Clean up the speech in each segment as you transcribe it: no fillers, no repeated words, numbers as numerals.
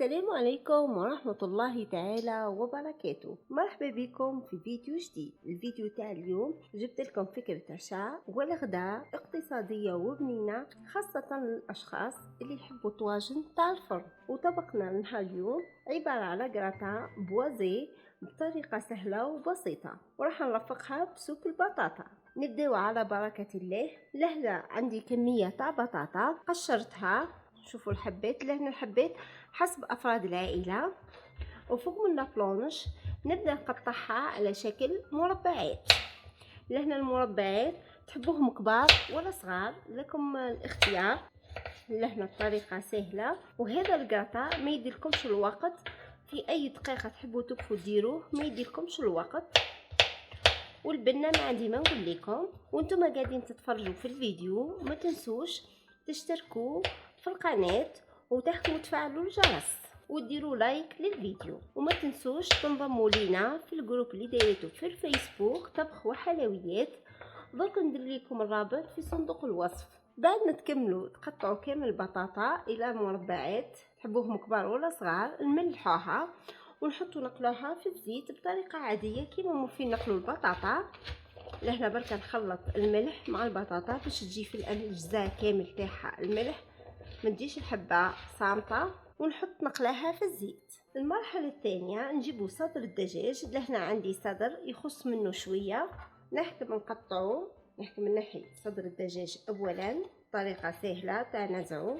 السلام عليكم ورحمة الله تعالى وبركاته. مرحبا بكم في فيديو جديد. الفيديو تاع اليوم جبت لكم فكرة عشاء والغداء اقتصادية وبنينة، خاصة للأشخاص اللي يحبوا طواجن تاع الفرن. وطبقنا نهار اليوم عبارة على جراتان بوازي بطريقة سهلة وبسيطة، وراح نرفقها بسوب البطاطا. نبداو على بركة الله. لهنا عندي كمية تاع بطاطا قشرتها، شوفوا الحبات، لهنا الحبات حسب افراد العائله. وفوق من لابلونش نبدا نقطعها على شكل مربعات. لهنا المربعات تحبوهم كبار ولا صغار، لكم الاختيار. لهنا الطريقه سهله، وهذا القطع ما يديركمش الوقت، في اي دقيقه تحبوا تكفوا ديروه، ما يديركمش الوقت. والبنه ما عندي ما نقول لكم، وانتم قاعدين تتفرجوا في الفيديو ما تنسوش تشتركوا في القناه وتحكموا تفعلوا الجرس وديروا لايك للفيديو، وما تنسوش تنضموا لينا في الجروب اللي دايرته في الفيسبوك طبخ وحلويات. درك ندير لكم الرابط في صندوق الوصف. بعد ما تكملوا تقطعوا كامل البطاطا الى مربعات، تحبوهم كبار ولا صغار، نملحوها ونحطوا نقلوها في الزيت بطريقه عاديه كيما ممكن نقلوا البطاطا. لهنا برك نخلط الملح مع البطاطا باش تجي في الاجزاء كامل تاعها الملح، ما تجيش الحبه صامته، ونحط نقلاها في الزيت. المرحله الثانيه نجيبوا صدر الدجاج. لهنا عندي صدر يخص منه شويه، نحكم نقطعه. نحكم من ناحيه صدر الدجاج اولا، طريقه سهله تاع نزعو.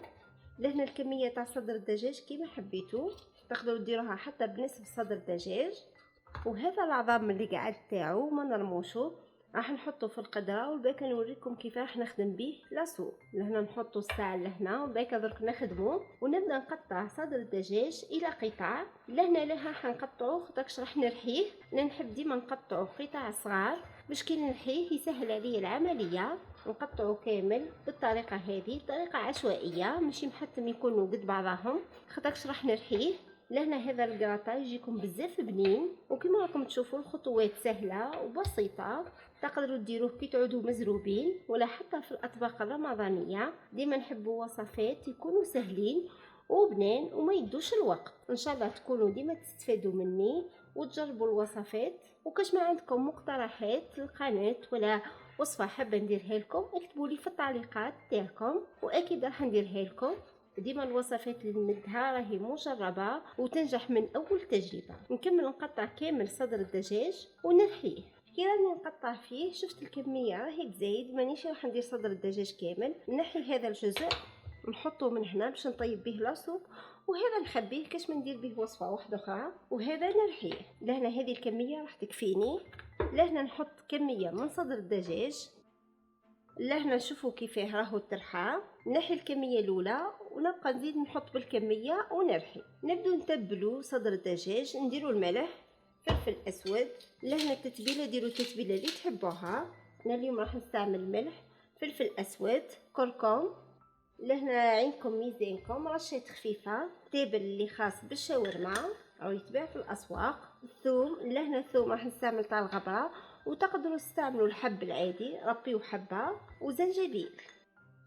لهنا الكميه تاع صدر الدجاج كيما حبيتو، تقدروا ديروها حتى بنصف صدر الدجاج. وهذا العظام اللي قاعد تاعو ما نرموشو، راح نحطه في القدره، وباك نوريكم كيف راح نخدم به لاصو. لهنا نحطوا الساعه لهنا، وباك درك نخدمه ونبدا نقطع صدر الدجاج الى قطع. لها حنقطعوه خاطرش راح نرحيه، لان نحب ديما نقطعوه قطع صغار باش كي نرحيه يسهل عليا العمليه. نقطعو كامل بالطريقه هذه، طريقه عشوائيه ماشي محتم يكونوا قد بعضهم خاطرش راح نرحيه. لهنا هذا الكراطا يجيكم بزاف بنين، وكما راكم تشوفوا الخطوات سهله وبسيطه. تقدروا ديروه كي تعودوا مزروبين، ولا حتى في الاطباق الرمضانيه. ديما نحبوا وصفات يكونوا سهلين وبنين وما يدوش الوقت. ان شاء الله تكونوا ديما تستفادوا مني وتجربوا الوصفات. وكاش ما عندكم مقترحات للقناه ولا وصفه حابه نديرها لكم، اكتبوا لي في التعليقات تاعكم واكيد راح نديرها لكم. ديما الوصفات اللي ندها راهي مجربه وتنجح من اول تجربه. نكمل نقطع كامل صدر الدجاج ونرحيه. كي راني نقطع فيه شفت الكميه راهي تزايد، مانيش راح ندير صدر الدجاج كامل. نحي هذا الجزء نحطه من هنا باش نطيب به لاصوب، وهذا نخبيه كاش ما ندير به وصفه واحده اخرى، وهذا نرحيه. لهنا هذه الكميه راح تكفيني. لهنا نحط كميه من صدر الدجاج. لهنا نشوفوا كيفاه راهو ترحى. نحي الكميه الاولى ونبقى نزيد نحط بالكميه ونرحي. نبدو نتبلو صدر الدجاج، نديروا الملح، فلفل اسود. لهنا التتبيله ديروا التتبيله اللي تحبوها. انا اليوم راح نستعمل ملح، فلفل اسود، كركم. لهنا عينكم ميزانكم، رشة خفيفة تابل اللي خاص بالشاورما او يتباع في الاسواق. الثوم، لهنا الثوم راح نستعمل تاع الغبرة، وتقدروا تستعملوا الحب العادي ربيو حبة. وزنجبيل،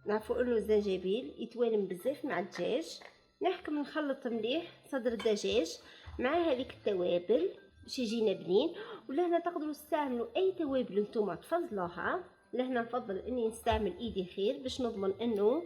نعرفوا انه الزنجبيل يتوالم بزاف مع الدجاج. نحكم نخلط مليح صدر الدجاج مع هذيك التوابل باش يجينا بنين. ولهنا تقدروا تستعملوا اي توابل نتوما تفضلوها. لهنا نفضل اني نستعمل ايدي خير باش نضمن انه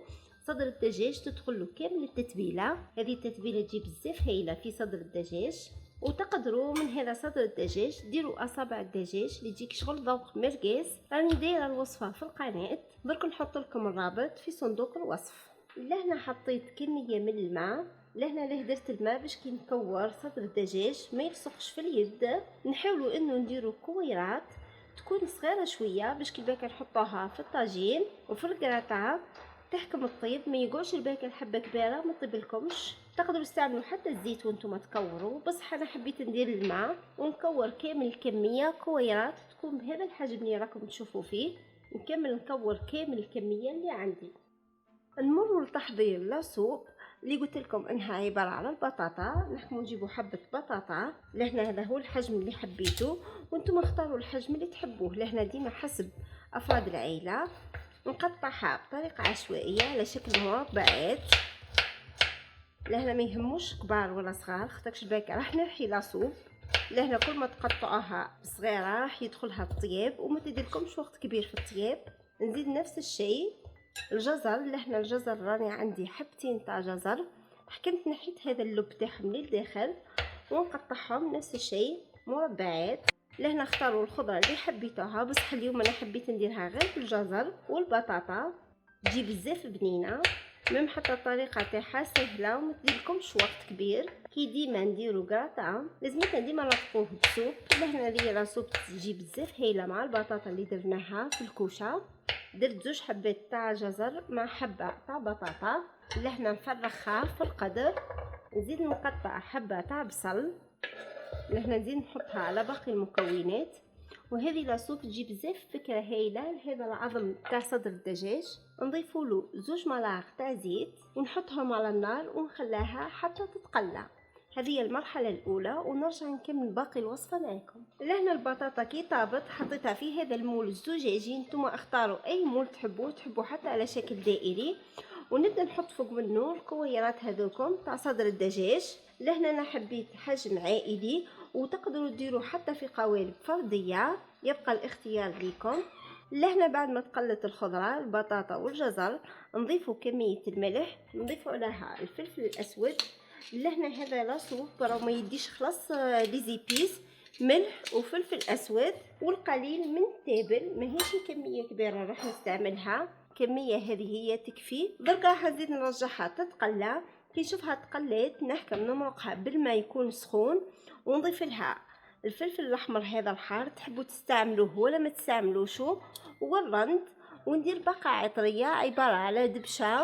صدر الدجاج تدخل له كامل التتبيله. هذه التتبيله تجي بزاف هايله في صدر الدجاج. وتقدروا من هذا صدر الدجاج ديروا اصابع الدجاج اللي تجيك شغل ذوق مرقاس. راني دايره الوصفه في القناه، درك نحط لكم الرابط في صندوق الوصف. لهنا حطيت كميه من الماء. لهنا له درت الماء باش كي نكور صدر الدجاج ما يلصقش في اليد. نحاولوا انه نديروا كويرات تكون صغيره شويه باش كي باكا نحطوها في الطاجين وفي الكراطه تحكم الطيب، ما يقعش الباكل حبه كبيره ما طيبلكمش. تقدروا تستعملوا حتى الزيت وانتم تكوروا، بصح انا حبيت ندير الماء ونكور كامل الكميه كويرات تكون بهذا الحجم اللي راكم تشوفوا فيه. نكمل نكور كامل الكميه اللي عندي. نمر لتحضير لاصوب اللي قلت لكم انها عباره على البطاطا. نحكموا نجيبوا حبه بطاطا. لهنا هذا هو الحجم اللي حبيته، وانتم اختاروا الحجم اللي تحبوه. لهنا ديما حسب افراد العائله. نقطعها بطريقه عشوائيه على شكل مربعات. لهنا ما يهموش كبار ولا صغار، خاطرش بالك راح نرحي لاصوب. لهنا كل ما تقطعوها صغيره راح يدخلها الطياب وما تديلكمش وقت كبير في الطياب. نزيد نفس الشيء الجزر. لهنا الجزر راني عندي حبتين تاع جزر، حكمت نحيت هذا اللب تاعهم للداخل ونقطعهم نفس الشيء مربعات. لهنا اختاروا الخضره اللي حبيتوها، بصح اليوم انا حبيت نديرها غير بالجزر والبطاطا، تجي بزاف بنينه. ميم حتى الطريقه تاعها سهله وما تديلكمش وقت كبير. كي ديما نديرو كراطان لازمنا ديما نطفوه بسوب. لهنا ليا لا سوب تجي بزاف هايله مع البطاطا اللي درناها في الكوشه. درت 2 حبات تاع جزر مع حبه تاع بطاطا. لهنا نفرخها في القدر، نزيد نقطع حبه تاع بصل. لهنا نزيد نحطها على باقي المكونات. وهذه لاصوب تجي بزاف فكره هايله لهذا العظم تاع صدر الدجاج. نضيفوا له 2 ملاعق تاع زيت ونحطهم على النار ونخليها حتى تتقلى. هذه هي المرحله الاولى ونرجع نكمل باقي الوصفه معكم. لهنا البطاطا كي طابت حطيتها في هذا المول الزجاجي. نتوما اختاروا اي مول تحبوا حتى على شكل دائري. ونبدا نحط فوق منه الكويرات هذوكم تاع صدر الدجاج. لهنا انا حبيت حجم عائلي وتقدروا ديروا حتى في قوالب فرديه، يبقى الاختيار لكم. لهنا بعد ما تقلت الخضره البطاطا والجزر نضيفوا كميه الملح، نضيفوا عليها الفلفل الاسود. لهنا هذا لاصوب راه ما يديش خلاص لي زيبيس، ملح وفلفل اسود والقليل من التابل. ماهيش كميه كبيره راح نستعملها، كميه هذه هي تكفي. دركا راح نزيد نرجعها تتقلى. كي نشوفها تقلات نحكم نمرقها بالماء يكون سخون ونضيف لها الفلفل الاحمر هذا الحار تحبوا تستعملوه ولا ما تستعملوشو، والرند. وندير بقع عطريه عباره على دبشه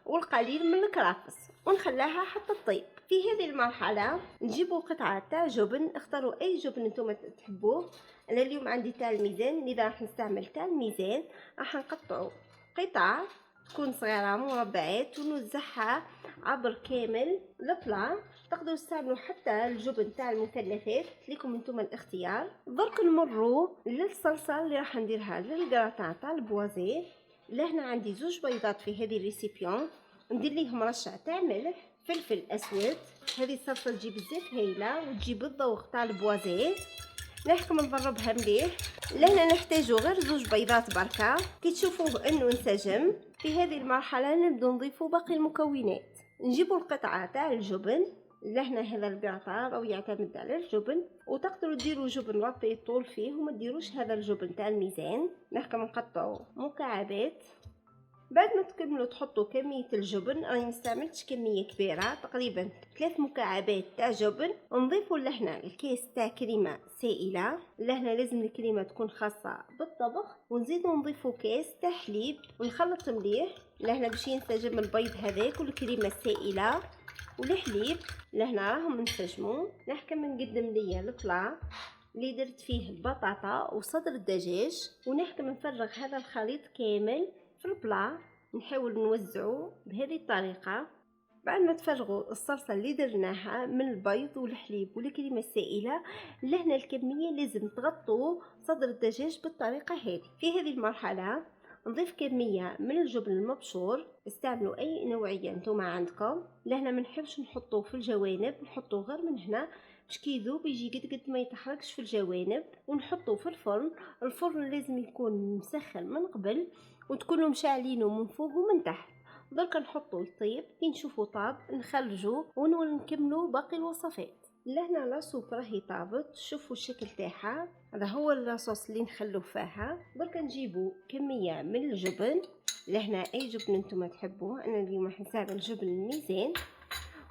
والقليل من الكرافس ونخليها حتى تطيب. في هذه المرحله نجيبوا قطعه تاع جبن، اختاروا اي جبن نتوما تحبوه. انا اليوم عندي تاع الميزان، لذا راح نستعمل تاع الميزان. راح نقطعوا قطع تكون صغيره مربعات ونوزعها عبر كامل البلا. تقدروا تستعملوا حتى الجبن تاع المثلثات لكم انتم الاختيار. درك نمروا للصلصه اللي راح نديرها للكراتان تاع البوازي. لهنا عندي 2 بيضات في هذه الريسيبيون، ندير ليهم رشه تاع ملح فلفل اسود. هذه الصلصه تجي بزاف هايله وتجيب الذوق تاع البوازي. نحكم نضربها مليح. لهنا نحتاجو غير 2 بيضات بركه. كي تشوفوا انه انسجم في هذه المرحله نبدو نضيفوا باقي المكونات. نجيبوا القطعه تاع الجبن. لهنا هذا الكراتان او يعتمد على الجبن، وتقدروا ديروا جبن ربي طول فيه وما ديروش هذا الجبن تاع الميزان. نحكم نقطعوا مكعبات. بعد ما تكملوا تحطوا كميه الجبن، راني مستعملتش كميه كبيره، تقريبا 3 مكعبات تاع جبن. ونضيفوا لهنا الكيس تاع كريمه سائله. لهنا لازم الكريمه تكون خاصه بالطبخ. ونزيدوا نضيفوا كيس تاع حليب ونخلط مليح. لهنا باش ينسجم البيض هذاك والكريمه السائله والحليب. لهنا راهم انسجموا. نحكم نقدم ليا البلا اللي درت فيه البطاطا وصدر الدجاج، ونحكم نفرغ هذا الخليط كامل في البلا. نحاول نوزعه بهذه الطريقه. بعد ما تفرغوا الصلصه اللي درناها من البيض والحليب والكريمه السائله، لهنا الكميه لازم تغطوا صدر الدجاج بالطريقه هذه. في هذه المرحله نضيف كميه من الجبن المبشور، استعملوا اي نوعيه نتوما عندكم. لهنا ما نحبش نحطوه في الجوانب، نحطوه غير من هنا باش كي يذوب يجي قد ما يتحركش في الجوانب. ونحطوه في الفرن. الفرن لازم يكون مسخن من قبل وتكونوا مشعلينه من فوق ومن تحت. درك نحطوه يطيب. كي نشوفوا طاب نخرجوه ونكملوا باقي الوصفات. لهنا لاصوب راهي طابت، شوفوا الشكل تاعها. هذا هو اللاصوص اللي نخلوه فيها. درك نجيبوا كميه من الجبن. لهنا اي جبن نتوما تحبوه، انا اليوم راح نستعمل جبن الميزان.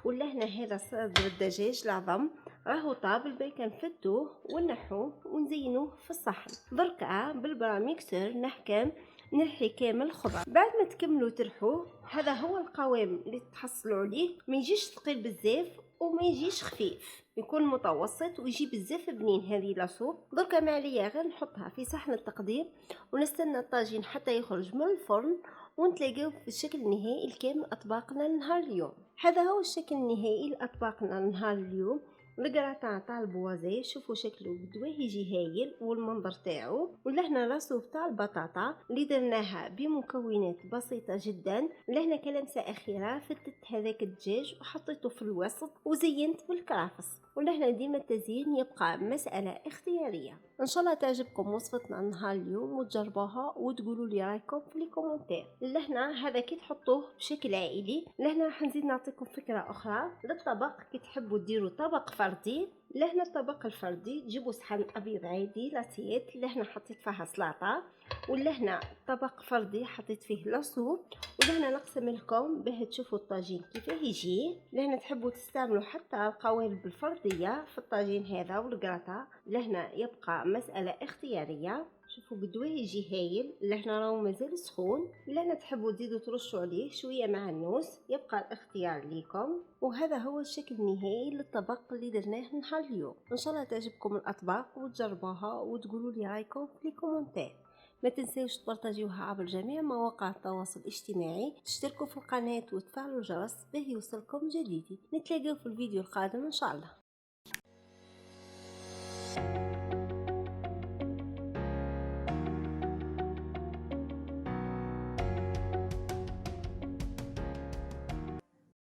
ولهنا هذا صدر الدجاج العظم راهو طاب، الباقي نفتوه ونحوه ونزينوه في الصحن. دركا بالبراميكسر نحكم نرحي كامل الخضر. بعد ما تكملوا ترحوه، هذا هو القوام اللي تحصلوا عليه. ما يجيش ثقيل بزاف وما يجيش خفيف، يكون متوسط ويجي بزاف بنين. هذه لاصوب دركا ما عليا غير نحطها في صحن التقديم ونستنى الطاجين حتى يخرج من الفرن، ونتلاقاو في الشكل النهائي لكامل اطباقنا لنهار اليوم. هذا هو الشكل النهائي لاطباقنا لنهار اليوم. الكراتان تاع البوازي شوفوا شكله قدواه يجي هايل والمنظر تاعو. ولهنا لاصوص تاع البطاطا اللي درناها بمكونات بسيطه جدا. لهنا كلمسه اخيره فتت هذاك الدجاج وحطيته في الوسط وزينت بالكرافس. ولهنا ديما التزيين يبقى مسألة اختيارية. ان شاء الله تعجبكم وصفتنا نهار اليوم وتجربوها وتقولوا لي رايكم في لي كومنتير. لهنا هذا كي تحطوه بشكل عائلي. لهنا راح نزيد نعطيكم فكرة اخرى للطبق كي تحبوا ديروا طبق فردي. لهنا الطبق الفردي تجيبوا صحن ابيض عادي لاسيت. لهنا حطيت فيها سلطة. ولهنا طبق فردي حطيت فيه لاصوب. ولهنا نقسم لكم باه تشوفوا الطاجين كيفاه يجي. لهنا تحبوا تستعملوا حتى القوالب الفرديه في الطاجين هذا والكراتا. لهنا يبقى مساله اختياريه. شوفوا قدواه يجي هايل. لهنا راهو مازال سخون. لهنا تحبوا تزيدوا ترشوا عليه شويه معنوس يبقى الاختيار ليكم. وهذا هو الشكل النهائي للطبق اللي درناه نهار اليوم. ان شاء الله تعجبكم الاطباق وتجربوها وتقولوا لي رايكم في الكومنتات. ما تنسوش تبارطاجيوها عبر جميع مواقع التواصل الاجتماعي. تشتركوا في القناة وتفعلوا الجرس باه يوصلكم جديدي. نتلاقاو في الفيديو القادم ان شاء الله.